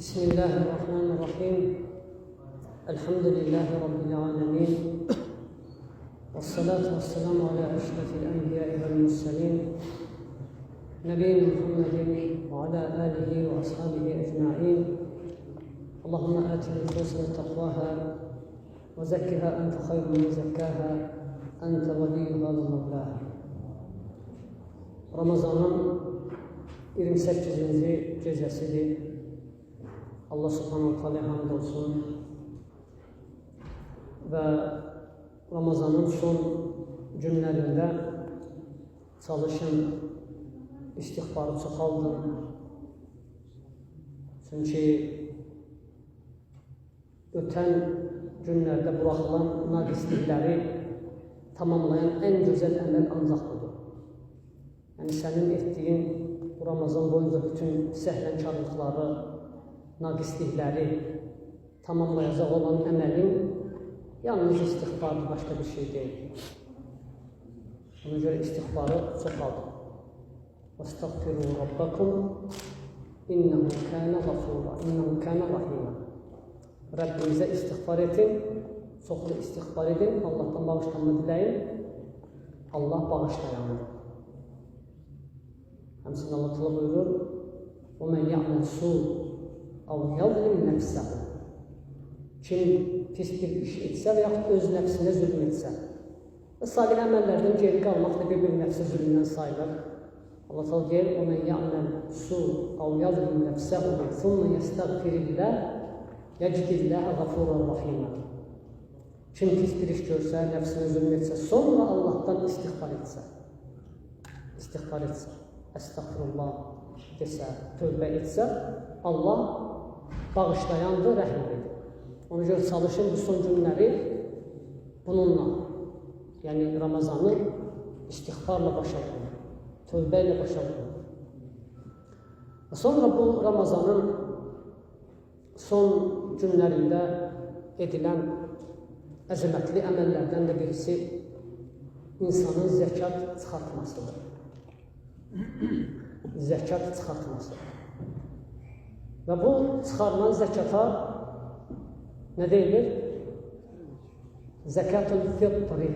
Bismillahirrahmanirrahim. Elhamdülillahi Rabbil alemin. Vessalatu vesselamu ala eşrefil enbiyai vel murselin. Nebiyyina Muhammedin ve ala alihi ve ashabihi ecma'in. Allahümme ati nüfusana takvaha ve zekkiha ente hayrun men zekkaha ente veliyyuha ve mevlaha. Ramazanın 28-ci gecəsidir. Allah subhanahu teala hamd olsun və Ramazanın son günlərində çalışın, istiğfarı çoxaldın. Çünki ötən günlərdə buraxılan naqislikləri tamamlayan ən gözəl əməl ancaq budur. Yəni sənin etdiyin bu Ramazan boyunca bütün səhlənkarlıqları, naqislikləri tamamlayacaq olan əməlin yalnız istiğfardır, başqa bir şey deyil. Ona görə istiğfarı çoxaldın. وَاسْتَغْفِرُوا رَبَّكُمْ إِنَّهُ كَانَ غَفُورًا إِنَّهُ كَانَ رَحِيمًا. Rəbbinizə istiğfar edin, çoxlu istiğfar edin, Allahdan bağışlanma diləyin. Allah bağışlayandır. Həmçinin Allah təala buyurur: وَمَنْ يَعْمَلْ سُوءًا أَوْ يَظْلِمْ نَفْسَهُ. Kim pis bir iş etsə və yaxud öz nəfsinə zülm etsə və salih əməllərdən geri qalmaq da bir nəfsə zülmündən sayılır. Allah təala deyir: وَمَنْ يَعْمَلْ سُوءًا أَوْ يَظْلِمْ نَفْسَهُ ثُمَّ يَسْتَغْفِرِ اللَّهَ يَجِدِ اللَّهَ غَفُورًا رَحِيمًا. Kim pis bir iş görsə, nəfsinə zülm etsə, sonra Allahdan istiğfar etsə, əstəğfirullah desə, tövbə etsə, Allah bağışlayandır, rəhm edir. Ona görə çalışın bu son günləri bununla, yəni Ramazanı istiğfarla başa vurun, tövbə ilə başa vurun. Sonra bu Ramazanın son günlərində edilən əzəmətli əməllərdən də birisi insanın zəkat çıxartmasıdır. Zəkat çıxartması. Və bu çıxarılan zəkata nə deyilir? Zəkatul fitri.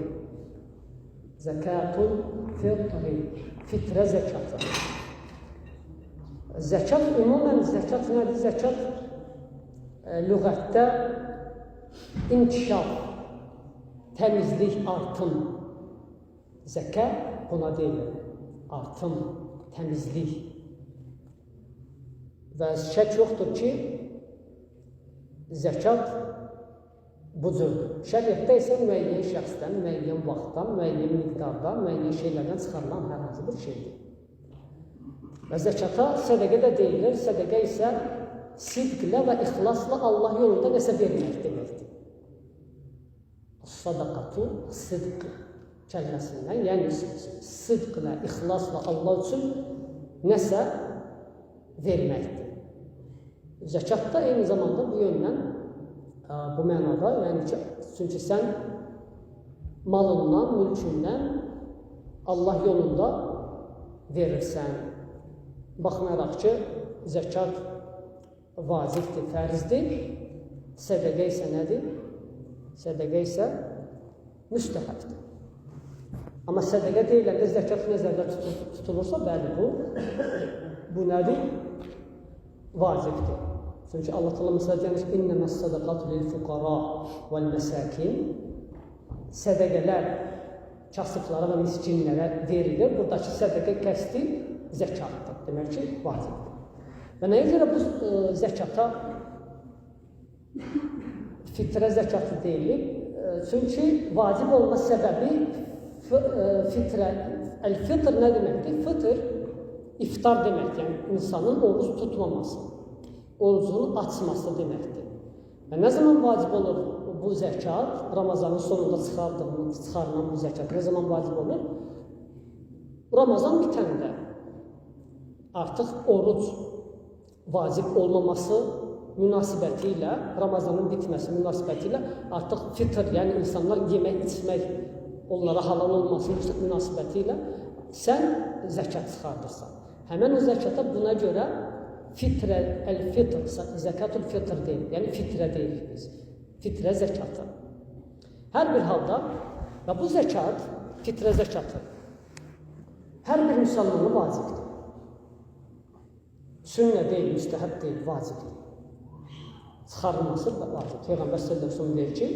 Zəkatul fitri. Fitrə zəkatı. Zəkat, ümumən zəkat nədir? Zəkat lüğətdə inkişaf, təmizlik, artım. Zəkat buna deyilir. Artım, təmizlik. Və şək yoxdur ki, zəkat bu cürdür. Şəriətdə isə müəyyən şəxsdən, müəyyən vaxtdan, müəyyən miqdardan, müəyyən şeylərdən çıxarılan hər hansı bir şeydir. Və zəkata sədəqə də deyilir. Sədəqə isə sidqlə və ixlasla Allah yolunda nəsə vermək deməkdir. Sadaqatu sidq kəlməsindən, yəni sidqlə, ixlasla Allah üçün nəsə verməkdir. Zəkat da eyni zamanda bu yöndən, bu mənada, yəni ki, çünki sən malından, mülkündən Allah yolunda verirsən. Baxmayaraq ki, zəkat vacibdir, fərzdir, sədəqə isə nədir? Sədəqə isə müstəhəbdir. Amma sədəqə deyiləndə zəkat nəzərdə tutulursa, bəli, bu nədir? Vacibdir. Çünki Allah təala məsələ demiş: "İnnəməs-sədaqatu lil-fuqara vəl-məsəkin." Sədəqələr kasıblara və miskinlərə verilir. Buradakı sədəqə qəsdi zəkatdır. Demək ki, vacibdir. Və nəyə görə bu zəkata fitrə zəkatı deyilir? Çünki vacib olma səbəbi fitrə. Əl-fitr nə deməkdir? Fitr iftar deməkdir. Yəni insanın oruc tutmaması, orucunu açması deməkdir. Və nə zaman vacib olur bu zəkat? Ramazanın sonunda çıxarılan bu zəkat nə zaman vacib olur? Ramazan bitəndə artıq oruc vacib olmaması münasibəti ilə, Ramazanın bitməsi münasibəti ilə artıq fitr, yəni insanlar yemək, içmək, onlara halal olması münasibəti ilə sən zəkat çıxardırsan. Həmən o zəkata buna görə fitrə, əl-fitr, zəkatul fitr deyil, yəni fitrə deyirik biz. Fitrə zəkatı. Hər bir halda və bu zəkat, fitrə zəkatı hər bir müsəlmana vacibdir. Sünnə deyil, müstəhəb deyil, vacibdir. Çıxarılması vacib. Peyğəmbər sallallahu deyir ki,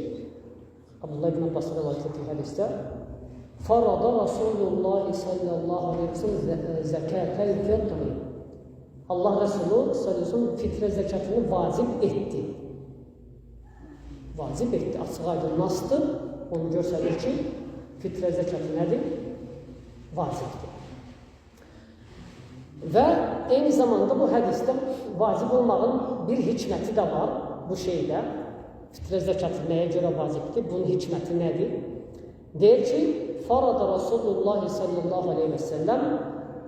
Abdullah ibn Abbas rivayət etdiyi hədisdə Farada Rasulullah sallallahu aleyhi ve sellem zəkətəl fitri. Allah Resulü sallallahu fitrə zəkatını vacib etdi. Vacib etdi, açıq aydın nasdır? Onu göstərir ki, fitrə zəkatı nədir? Vacibdir. Və eyni zamanda bu hədisdə vacib olmağın bir hikməti də var bu şeydə. Fitrə zəkatı nəyə görə vacibdir? Bunun hikməti nədir? Deyir ki, Farada Rasulullah sallallahu aleyhi ve sellem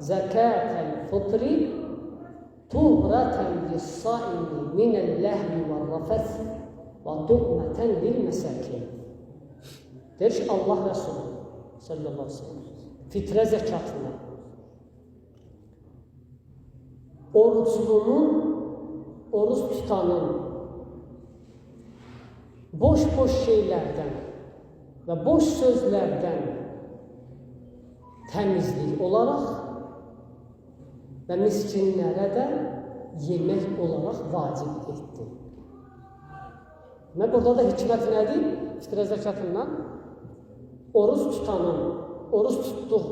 zəkətəl fitri tuhratan lis-saimi minəl-ləhmi və-rəfəs və tu'matan lil-məsakin. Deyir ki, Allah Resulü sallallahu aleyhi ve sellem fitrə zəkatını oruclunun, oruç tutanın boş şeylərdən və boş sözlərdən təmizlik olaraq və miskinlərə də yemək olaraq vacib etdi. Və burada da hikmət nədir? Fitrə zəkatından oruç tutanın, oruç tutduq,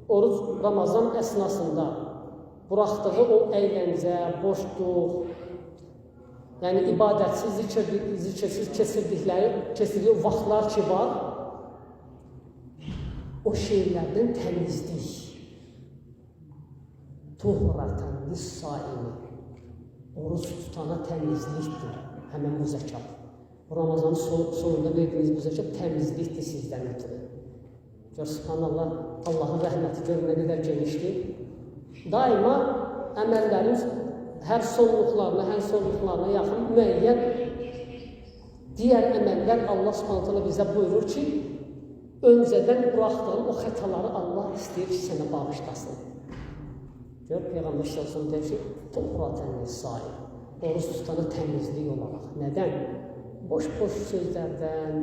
oruç Ramazan əsnasında buraxdığı o əyləncə, boşluq, yəni ibadətsiz, zikirsiz keçirdiyi vaxtlar ki var, o şeylərdən təmizlik. Tuhratan lis-saimi. Oruç tutana təmizlikdir, həmən bu zəkat. Ramazanın sonunda verdiyiniz bu zəkat təmizlikdir sizdən ötürü. Gör, subhanallah, Allahın rəhməti gör nə qədər genişdir. Daima əməllərin hər sonluqlarına yaxın müəyyən digər əməllər Allah subhanətələ bizə buyurur ki, öncədən buraxdığın o xətaları Allah istəyir ki, sənə bağışlasın. Gör, Peyğəmbər sallallahu deyir ki, tuhratan lis-saim. Oruç tutana təmizlik olaraq. Nədən? Boş sözlərdən,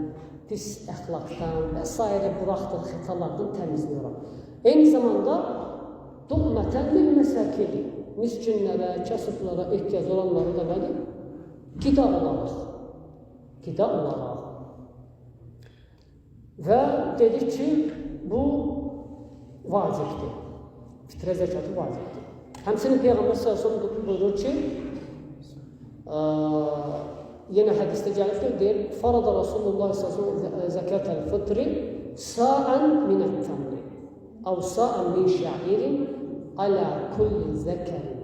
pis əxlaqdan və s. buraxdığı xətalardan təmizlik olaraq. Eyni zamanda tu'matan lil-məsakin. Miskinlərə, kasıblara, ehtiyac olanlara da nədir? Qida olaraq. Qida olaraq. Və dedik ki, bu vacibdir. Fitrə zəkatı vacibdir. Həmçinin Peyğəmbər sallallahu buyurur ki, yenə hədisdə gəlibdir, deyir, Farada Rasulullah sallallahu zəkətəl fitri sa'an minət-tamri əv sa'an min şə'irin alə kulli zəkəri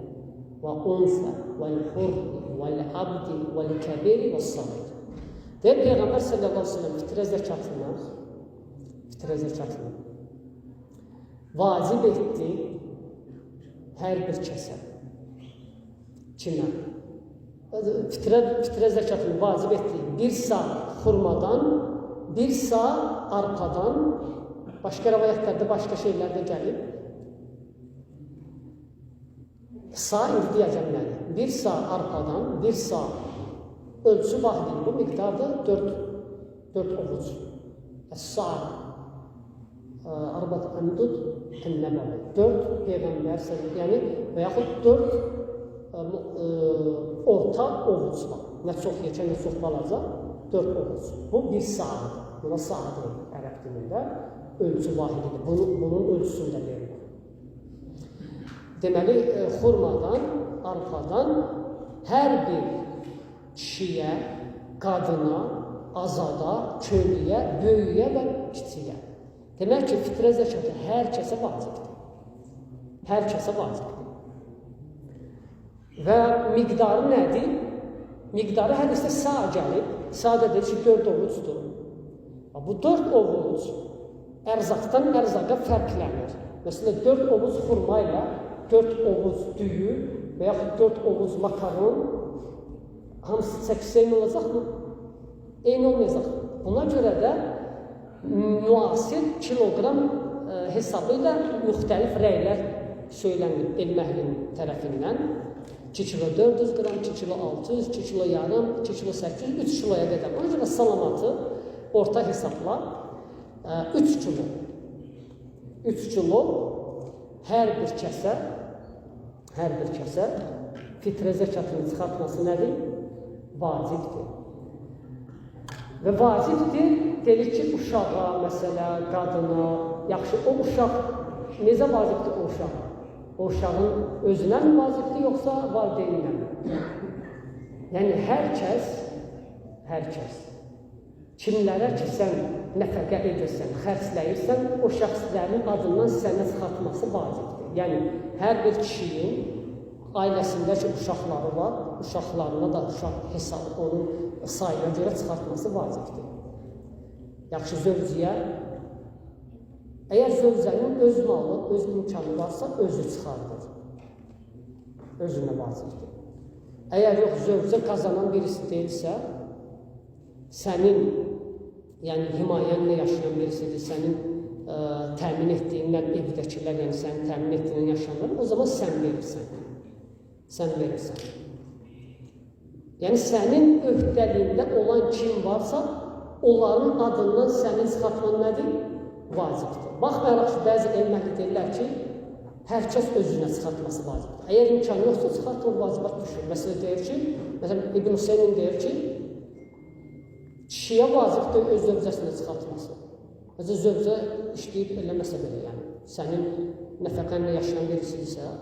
və unsə vəl-hurri vəl-abdi vəl-kəbiri və-s-sabir. Deyir, Peyğəmbər sallallahu aleyhi ve sellem fitrə zəkatını vacib etdi hər bir kəsə. Kimə? Fitrə zəkatını vacib etdi. Bir sağ xurmadan, bir sağ arpadan, başqa rəvayətlərdə başqa şeylər də gəlib. Sağ indi deyəcəm yəni. Bir sağ arpadan, bir sağ ölçü vahidi. Bu miqdarda 4 ovuc. Sağ arbat əmdud ən-nəbəvi. 4 Peyğəmbər yəni və yaxud 4 orta ovuc var. Nə çox yekə, nə çox balaca 4 ovuc. Bu bir sağdır. Buna sağ deyil ərəb dilində. Ölçü vahididir. Bunun ölçüsündə verilir. Deməli, xurmadan, arpadan hər bir kişiyə, qadına, azada, köylüyə, böyüyə və kiçiyə. Demək ki, fitrə zəkatı hər kəsə vacibdir. Hər kəsə vacibdir. Və miqdarı nədir? Miqdarı hədisdə sağ gəlib. Sağda deyir ki, 4 ovucdur. Bu 4 ovuc ərzaqdan ərzaqa fərqlənir. Məsələn, 4 ovuc xurma ilə 4 ovuc düyü və yaxud 4 ovuc makaron hamısı çəkisi eyni olacaqmı? Eyni olmayacaq. Buna görə də müasir kiloqram hesabı ilə müxtəlif rəylər söylənir elm əhlinin tərəfindən. 2 kilo 400 qram, 2 kilo 600, 2 kilo yarım, 2 kilo 800, 3 kiloya qədər. Ona görə salamatı orta hesabla 3 kilo. 3 kilo hər bir kəsə fitrə zəkatını çıxartması nədir? Vacibdir. Və vacibdir, dedik ki, uşağa, məsələ, qadına, yaxşı, o uşaq, necə vacibdir o uşaq? O uşağın özünə mi vacibdir, yoxsa valideyninə mi? Yəni, hər kəs, kimlərə ki, sən nəfəqə edirsən, xərcləyirsən, o şəxslərin adından sənə çıxartması vacibdir. Yəni, hər bir kişinin ailəsindəki uşaqları var, uşaqlarına da uşaq hesabı, onun sayına görə çıxartması vacibdir. Yaxşı, zövciyə, əgər zövcənin öz malı, öz imkanı varsa, özü çıxardır. Özünə vacibdir. Əgər yox, zövcə qazanan birisi deyilsə, sənin, yəni himayənlə yaşayan birisidir, sənin təmin etdiyindən evdəkilər, yəni sənin təmin etdiyindən yaşayanlar, o zaman sən verirsən. Sən verirsən. Yəni, sənin öhdəliyində olan kim varsa, onların adından sənin çıxartman nədir? Vacibdir. Baxmayaraq ki, bəzi elməhli deyirlər ki, hər kəs özünə çıxartması vacibdir. Əgər imkanı yoxsa çıxartma, vacibat düşür. Məsələn, deyir ki, məsələn, İbn Hüseynin deyir ki, kişiyə vacibdir öz zövcəsində çıxartması. Məsələn, zövcə işləyib eləməsə belə, yəni, sənin nəfəqənlə yaşayan birisidirsə,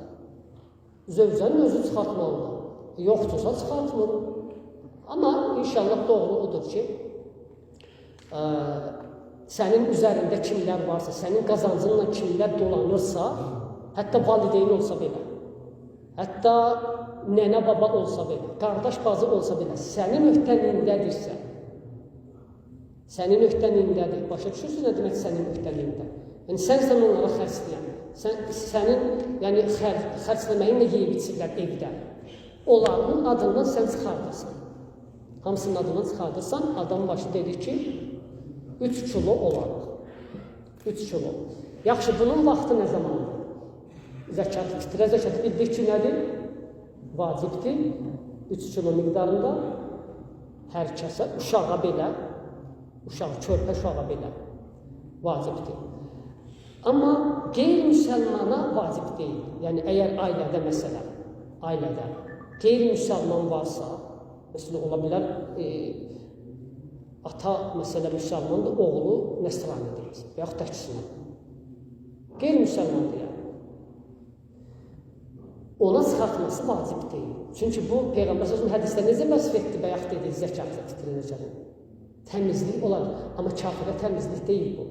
zövcənin özü çıxartmalıdır. Yoxdursa çıxartmır. Amma inşallah doğru odur ki, sənin üzərində kimlər varsa, sənin qazancınla kimlər dolanırsa, hətta valideyn olsa belə, hətta nənə baba olsa belə, qardaş bacı olsa belə, sənin öhdəliyindədirsə, sənin öhdəliyindədir. Başa düşürsün nə demək sənin öhdəliyində? Yəni, sən onlara xərcləyən, sənin yəni, xərcləməyin də yeyib içirlər evdə. Onların adından sən çıxardırsan. Hamısının adından çıxardırsan, adam başı dedik ki, 3 kilo olaraq. 3 kilo. Yaxşı, bunun vaxtı nə zamandır? Zəkat, fitrə zəkatı bildik ki, nədir? Vacibdir. 3 kilo miqdarında hər kəsə, uşağa belə, körpə uşağa belə vacibdir. Amma qeyri-müsəlmana vacib deyil. Yəni, əgər ailədə məsələn, qeyri-müsəlman varsa, məsələn, ola bilər, ata, məsələ, müsəlmandır, oğlu nəsranidir, və yaxud təksinə. Qeyri-müsəlmandır, yəni. Ona çıxartması vacib deyil. Çünki bu, Peyğəmbər sözün hədisdə necə vəsf etdi, bəyək dedi, zəkatı, fitrə zəkatı. Təmizlik olar, amma kafirə təmizlik deyil bu.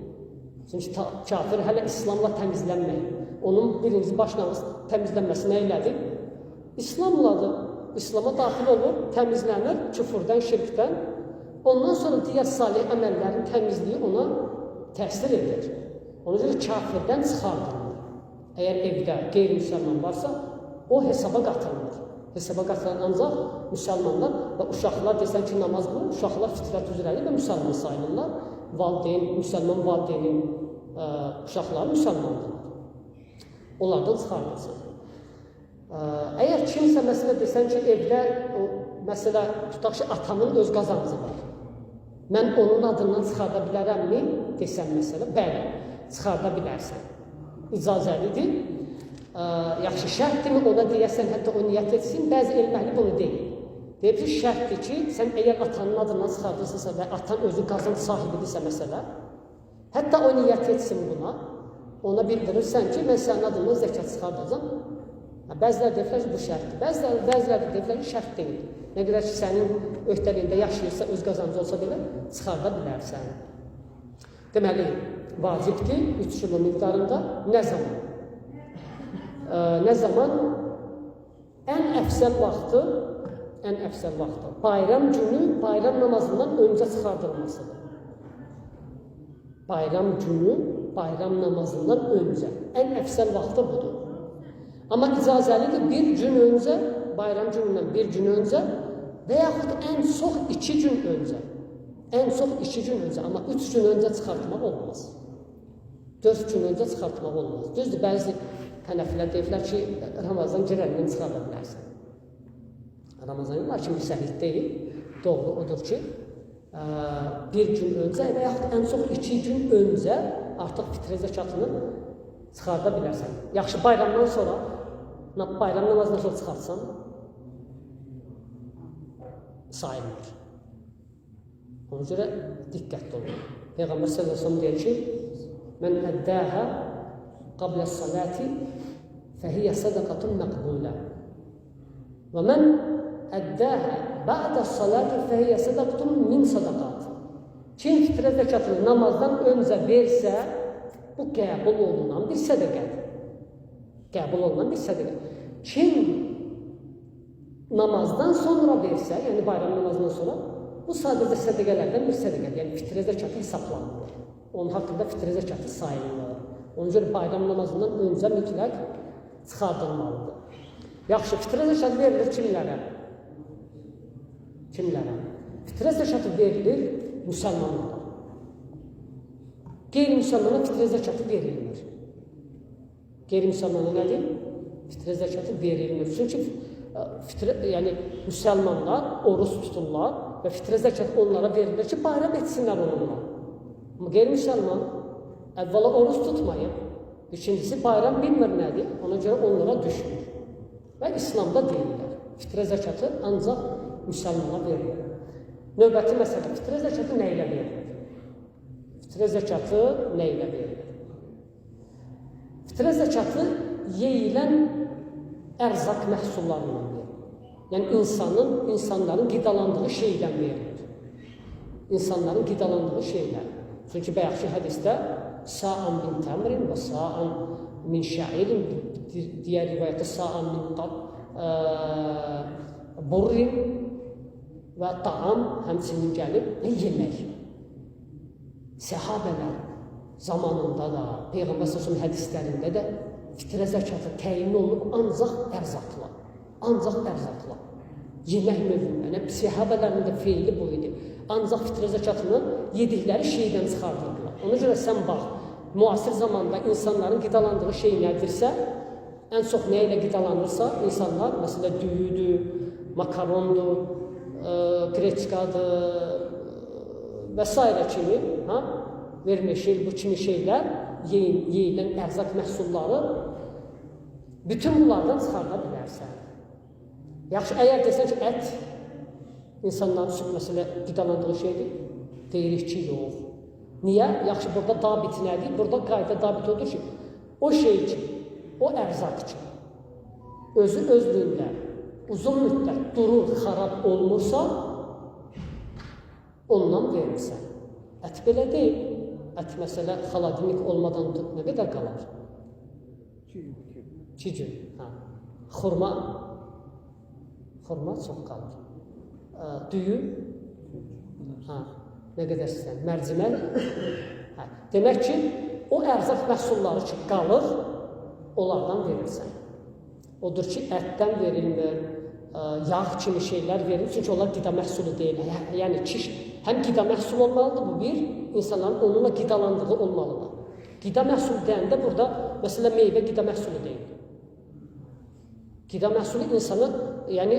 Çünki kafir hələ İslamla təmizlənməyir. Onun birinci başlanğıc təmizlənməsi nə elədir? İslamladır. İslama daxil olur, təmizlənir küfürdən, şirkdən. Ondan sonra digər salih əməllərin təmizliyi ona təsir edir. Ona görə kafirdən çıxardılır. Əgər evdə qeyri-müsəlman varsa, o hesaba qatılmır. Hesaba qatılan ancaq müsəlmanlar və uşaqlar desən ki, namaz qılır, uşaqlar fitrət üzrədir və müsəlman sayılırlar. Müsəlman valideynin uşaqları müsəlmandırlar. Onlardan çıxarılsın. Əgər kimsə məsələ desən ki, evdə, məsələ, tutaq ki, atamın öz qazancı var. Mən onun adından çıxarda bilərəmmi? Desən məsələ, bəli, çıxarda bilərsən. İcazəlidir. Yaxşı, şərtdirmi ona deyəsən, hətta o niyyət etsin, bəzi elməhli bunu deyil. Deyib ki, şərtdir ki, sən əgər atanın adından çıxardırsansa və atan özü qazanc sahibidirsə məsələ, hətta o niyyət etsin buna, ona bildirirsən ki, mən sənin adından zəkat çıxardacam. Bəziləri deyirlər ki, bu şərtdir. Bəziləri deyirlər ki, şərt deyil. Nə qədər ki, sənin öhdəliyində yaşayırsa, öz qazancı olsa belə, çıxarda bilərsən. Deməli, vacibdir 3 kilo miqdarında. Nə zaman? Nə zaman? Ən əfsəl vaxtı, bayram günü, bayram namazından öncə çıxardılmasıdır. Bayram günü, bayram namazından öncə. Ən əfsəl vaxtı budur. Amma icazəlidir bir gün öncə, bayram günündən bir gün öncə və yaxud ən çox 2 gün öncə. Ən çox 2 gün öncə, amma 3 gün öncə çıxartmaq olmaz. 4 gün öncə çıxartmaq olmaz. Düzdür, bəzi hənəfilər deyirlər ki, Ramazan girəndən çıxarda bilərsən. Ramazan ayı, lakin bir səhih deyil. Doğru odur ki, bir gün öncə və yaxud ən çox 2 gün öncə artıq fitrə zəkatını çıxarda bilərsən. Yaxşı, bayramdan sonra, bayram namazından sonra çıxartsan, sayılmır. Ona görə diqqətli olun. Peyğəmbər sallallahu əleyhi və səlləm deyir ki, "Mən əddəha qabla salati fəhiyyə sadaqatun məqbulə. Və mən əddəha ba'da salati fəhiyyə sadaqatun min sadaqat." Kim fitrə zəkatını namazdan öncə versə, bu qəbul olunan bir sədəqədir. Qəbul olunan bir sədəqə. Kim namazdan sonra versə, yəni bayram namazından sonra, bu sadəcə sədəqələrdən bir sədəqədir. Yəni fitrə zəkatı hesablanmır. Onun haqqında fitrə zəkatı sayılmır. Ona görə bayram namazından öncə mütləq çıxardılmalıdır. Yaxşı, fitrə zəkatı verilir kimlərə? Kimlərə? Fitrə zəkatı verilir müsəlmanlara. Qeyri-müsəlmana fitrə zəkatı verilmir. Qeyri-müsəlmana nədir? Fitrə zəkatı verilmir. Çünki yəni müsəlmanlar oruç tuturlar və fitrə zəkatı onlara verilir ki, bayram etsinlər onunla. Amma qeyri-müsəlman əvvəla oruç tutmayıb, ikincisi bayram bilmir nədir, ona görə onlara düşmür. Və İslamda deyirlər, fitrə zəkatı ancaq müsəlmana verilir. Növbəti məsələ, fitrə zəkatı nə ilə verilir? Fitrə zəkatı nə ilə verilir? Fitrə zəkatı yeyilən ərzaq məhsullarından verilir. Yəni insanların qidalandığı şeydən verilir. İnsanların qidalandığı şeylər. Çünki bayaqki hədisdə sa'an min təmrin və sa'an min şə'irin, digər rivayətdə sa'an min burrin və taam həmçinin gəlib yemək. Səhabələr zamanında da, Peyğəmbər s.ə.v hədislərində də fitrə zəkatı təyin olunub ancaq ərzaqla. Ancaq ərzaqla. Yemək növündən. Yəni, səhabələrin də feili bu idi. Ancaq fitrə zəkatını yedikləri şeydən çıxardırdılar. Ona görə sən bax, müasir zamanda insanların qidalandığı şey nədirsə, ən çox nə ilə qidalanırsa, insanlar, məsələ düyüdür, makarondur, kreçkadır və s. kimi, vermeşil, bu kimi şeylər, yeyilən ərzaq məhsulları bütün bunlardan çıxarda bilərsən. Yaxşı, əgər desən ki, ət insanların üçün məsələ qidalandığı şeydir, deyirik ki, yox. Niyə? Yaxşı, burada dabit nədir? Burada qayda dabit odur ki, o şey ki, o ərzaq ki, özü özlüyündə uzun müddət durur, xarab olmursa, ondan verirsən. Ət belə deyil. Ət məsələ xaladimlik olmadan nə qədər qalar? 2 gün. Xurma çox qalır. Düyü nə qədər istəyən? Mərcimək. Demək ki, o ərzaq məhsulları ki, qalır, onlardan verirsən. Odur ki, ətdən verilmir, yağ kimi şeylər verilir, çünki onlar qida məhsulu deyil. Yəni, həm qida məhsulu olmalıdır, bu bir, insanların onunla qidalandığı olmalıdır. Qida məhsulu deyəndə burada, məsələ meyvə qida məhsulu deyil. Qida məhsulu insanı, yəni,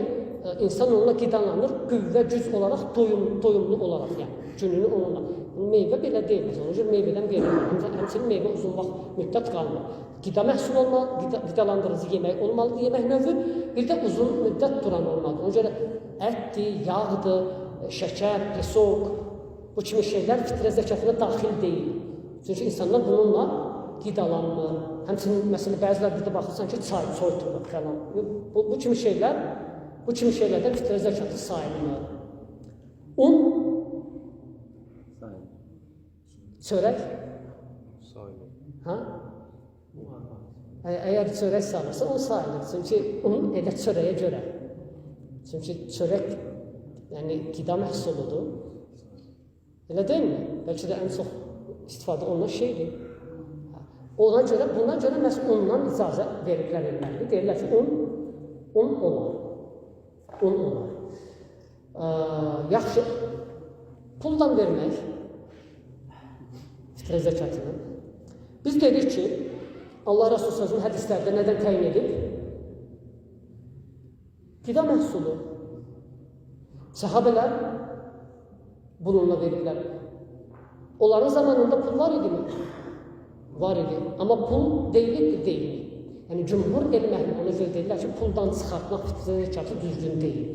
insan onunla qidalanır, qüvvə, güc olaraq, doyumlu olaraq, yəni, gününü onunla. Meyvə belə deyil, məsələn, o cür meyvədən verilir, həmçinin meyvə uzun vaxt müddət qalmır. Qida məhsulu olmalı, qidalandırıcı yemək olmalıdır, yemək növü, bir də uzun müddət duran olmalıdır. Ona görə ətdir, yağdır, şəkər, pesok, bu kimi şeylər fitrə zəkatına daxil deyil. Çünki insanlar bununla qidalanmır. Həmçinin, məsələn, bəzilər burada baxırsan ki, çay soyturur falan. Bu kimi şeylərdən fitrə zəkatı sayılmır. Un, çörək, əgər çörək sayılırsa, o sayılır. Çünki un elə çörəyə görə. Çünki çörək, yəni qida məhsuludur. Elə deyilmi? Bəlkə də ən çox istifadə olunan şeydir. Bundan görə məhz ondan icazə veriblər elməlidir. Deyirlər ki, un olar. Un olar. Yaxşı, puldan vermək fitrə zəkatını. Biz dedik ki, Allah Rəsulü sözünün hədislərdə nədən təyin edib? Qida məhsulu Səhabələr bununla verirlər. Onların zamanında pul var idi mi? Var idi. Amma pul deyildi, deyildi. Yəni, cümhur elm əhli ona görə deyirlər ki, puldan çıxartmaq fitrə zəkatı düzgün deyil.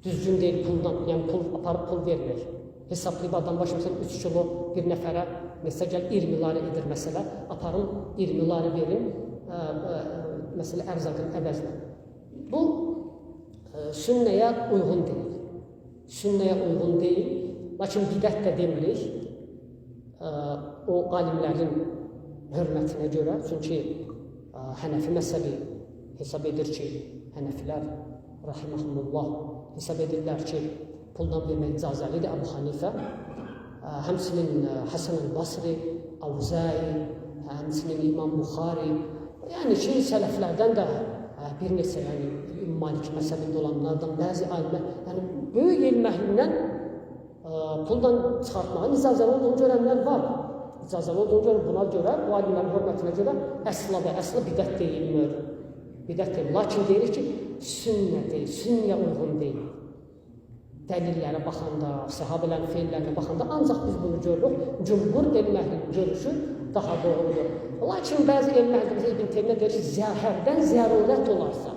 Düzgün deyil puldan, yəni pul aparıb pul vermək. Hesablayıb adam başı, məsələn, 3 kilo bir nəfərə, məsələ gəl 20 lari edir məsələ, aparın 20 lari verin, məsələ ərzaqın əvəzinə. Bu, sünnəyə uyğun deyil. Sünnəyə uyğun deyil, lakin bidət də demirik, o alimlərin hörmətinə görə, çünki Hənəfi məzhəbi hesab edir ki, Hənəfilər, rahiməhumullah, hesab edirlər ki, puldan vermək icazəlidir Əbu Hanifə, həmçinin Həsən el-Basri, Avzai, həmçinin İmam Buxari, yəni ki, sələflərdən də bir neçə, yəni Malik məzhəbində olanlardan bəzi alimlər, yəni böyük elm əhlindən puldan çıxartmağın icazəli olduğunu görənlər var. İcazəli olduğunu görür, buna görə, bu alimlərin hörmətinə görə əsla və əsla bidət deyilmir. Bidət deyil. Lakin deyilir ki, sünnə deyil, sünnəyə uyğun deyil. Dəlillərə baxanda, səhabələrin feillərinə baxanda ancaq biz bunu görürük. Cümhur elm əhlinin görüşü daha doğrudur. Lakin bəzi elm əhli İbn Teymiyyə deyir ki, hərdən zərurət olarsa,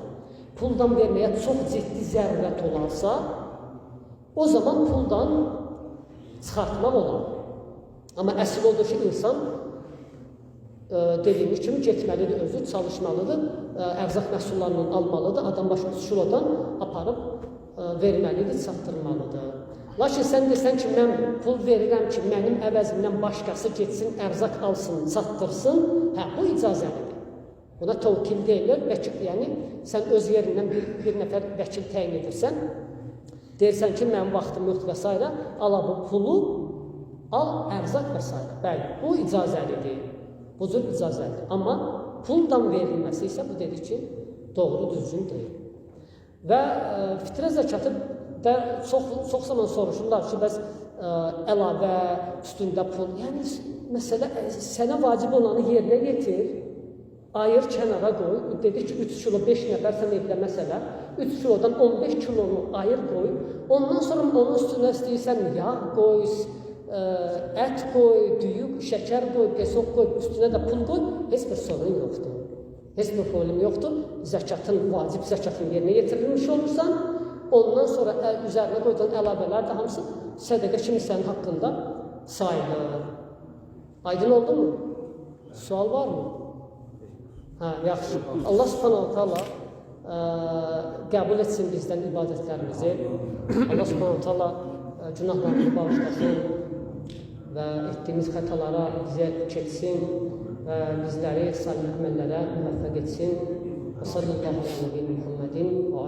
puldan verməyə çox ciddi zərurət olarsa, o zaman puldan çıxartmaq olar. Amma əsl odur ki, insan dediyimiz kimi getməlidir, özü çalışmalıdır, ərzaq məhsullarından almalıdır, adam başı 3 kilodan aparıb verməlidir, çatdırmalıdır. Lakin sən desən ki, mən pul verirəm ki, mənim əvəzimdən başqası getsin, ərzaq alsın, çatdırsın, hə, bu icazəlidir. Buna təvkil deyilir, yəni sən öz yerindən bir nəfər vəkil təyin edirsən, deyirsən ki, mənim vaxtım yoxdur və s. ala bu pulu, al ərzaq və s. Bəli, bu icazəlidir, bu cür icazəlidir. Amma puldan verilməsi isə bu dedik ki, doğru, düzgün deyil. Və fitrə zəkatı da çox zaman soruşurlar ki, bəs əlavə, üstündə pul, yəni məsələ sənə vacib olanı yerinə yetir, ayır kənara qoy, dedik ki, 3 kilo 5 nəfər sən evdə məsələ, 3 kilodan 15 kilonu ayır qoy, ondan sonra onun üstünə istəyirsən yağ qoy, ət qoy, düyük, şəkər qoy, pesok qoy, üstünə də pul qoy, heç bir sorun yoxdur. Heç bir problem yoxdur. Zəkatın, vacib zəkatın yerinə yetirilmiş olursan, ondan sonra üzərinə qoyduğun əlavələr də hamısı sədəqə kimi sənin haqqında sayılır. Aydın oldu mu? Sual var mı? Hə, yaxşı. Allah subhanahu ta'ala qəbul etsin bizdən ibadətlərimizi. Allah subhanahu ta'ala günahlarımızı bağışlasın və etdiyimiz xətalara bizə keçsin və bizləri salih əməllərə müvəffəq etsin. Və sallallahu aleyhi və Muhammedin və